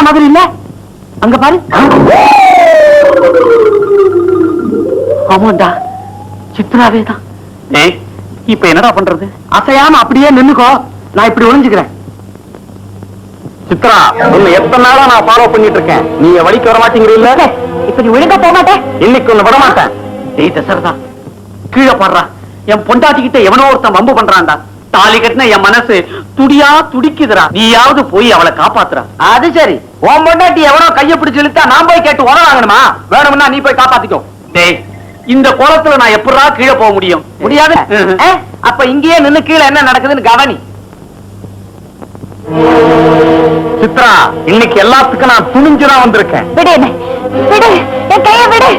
மாதிரி இல்ல, அங்க பாரு. ஆமாண்டா, சித்ராவே தான். ஏய், இப்ப என்னடா பண்றது? அசையாம அப்படியே நின்னுக்கோ, நான் இப்படி ஒளிஞ்சுக்கிறேன். சித்ரா, உன்னை எத்தனை நாளா நான் ஃபாலோ பண்ணிட்டு இருக்கேன், நீ வழிக்கு வர மாட்டேங்கிறீல்ல? இப்ப நீ ஒழுங்கா போக மாட்டேன். இன்னைக்கு ஒண்ணு விட மாட்டேன். ஏய் தசரதா, கீழே பாடுறா. என் பொண்டாட்டிக்கிட்ட எவனோ ஒருத்தன் வம்பு பண்றான்டா. தாலி கட்டின என் மனசு துடியா துடிக்குதுடா. நீயாவது போய் அவளை காப்பாத்துறா. அது சரி, உன் பொண்டாட்டி எவனோ கைய பிடிச்சு இழுத்தா நான் போய் கேட்டு உரம் வாங்கணுமா? வேணும்னா நீ போய் காப்பாத்திக்கோ. டேய், இந்த கோலத்துல நான் எப்படா கீழே போக முடியும்? முடியாது. அப்ப இங்கேயே நின்னு கீழே என்ன நடக்குதுன்னு கவனி. சித்ரா, இன்னைக்கு எல்லாத்துக்கும் நான் துணிஞ்சுதான் வந்திருக்கேன். விடு என்ன, விடு, என் கைய விடு.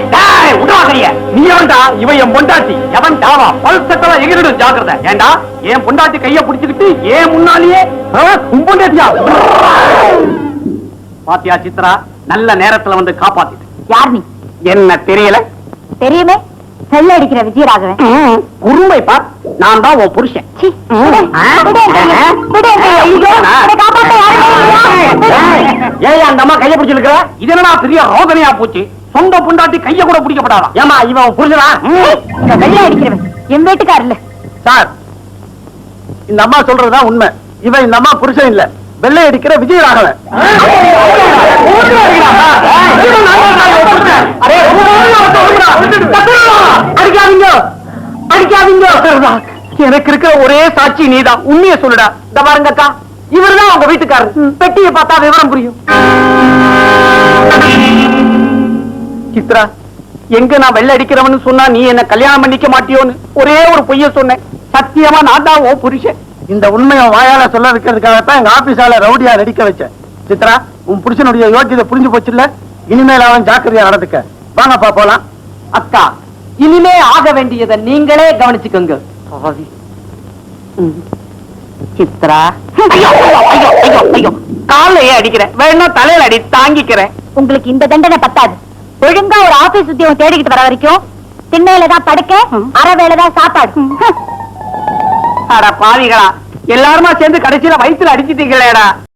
நீ எவன்டா? இவன் என் பொண்டாட்டி. எவன் தாவா பல்சட்டெல்லாம் எகிரிடும், ஜாக்கிரதை. ஏண்டா, என் பொண்டாட்டி கைய பிடிச்சுக்கிட்டு ஏன் முன்னாலேயே உன் பொண்டாட்டியா? பாத்தியா சித்ரா, நல்ல நேரத்துல வந்து காப்பாத்திட்டு. யார் நீ? என்ன தெரியல? தெரியுமே, செல்ல அடிக்கிற விஜயராகவன். உரிமை பார், நான் தான் உன் புருஷன். ஏன் அந்த அம்மா கைய பிடிச்சிருக்க? இது என்னடா பெரிய ரோதனையா போச்சு? சொந்த பொண்டாட்டி கைய கூட பிடிக்கப்படாதா? ஏமா இவன் புரிஞ்சனா? வெள்ளை அடிக்கிறவன் என் வீட்டுக்காரர் இல்ல சார். இந்த அம்மா சொல்றதுதான் உண்மை. இவன் இந்த அம்மா புருஷன் இல்ல, வெள்ளை அடிக்கிற விஜயராகவன். எனக்கு இருக்கிற ஒரே சாட்சி நீதான். உண்மையை சொல்லுடா. இந்த பாருங்க அக்கா, இவர்தான் உங்க வீட்டுக்காரர். பெட்டியை பார்த்தா விவரம் புரியும். சித்ரா, எங்க நான் வெள்ளை அடிக்கிறவன்னு சொன்னா நீ என்ன கல்யாணம் பண்ணிக்க மாட்டியோன்னு ஒரே ஒரு பொய்ய சொன்னேன். சத்தியமா நான் தான் உன் புருஷன். இந்த உண்மையை வாயால சொல்ல வைக்கிறதுக்காகத்தான் எங்க ஆபீஸால ரவுடியா நடிக்க வச்சேன். சித்ரா, உன் புருஷனுடைய யோக்கியதை புரிஞ்சு போச்சு இல்ல? இனிமேல் அவன் ஜாக்கிரதையா நடந்துக்க. வாங்கப்பா போலாம். அக்கா, இனிமே ஆக வேண்டியதை நீங்களே கவனிச்சுக்கோங்க. சித்ரா, காலையே அடிக்கிறேன், வேணா தலையில அடி தாங்கிக்கிறேன். உங்களுக்கு இந்த தண்டனை பத்தாது. ஒழுங்கா ஒரு ஆபீஸ் உத்தியோகம் தேடிக்கிட்டு வர வரைக்கும் திண்ணையிலதான் படுக்க, அரை வேலைதான் சாப்பாடு. அட பாவிகளா, எல்லாருமா சேர்ந்து கடைசியில வயிற்றுல அடிச்சிட்டீங்களேடா.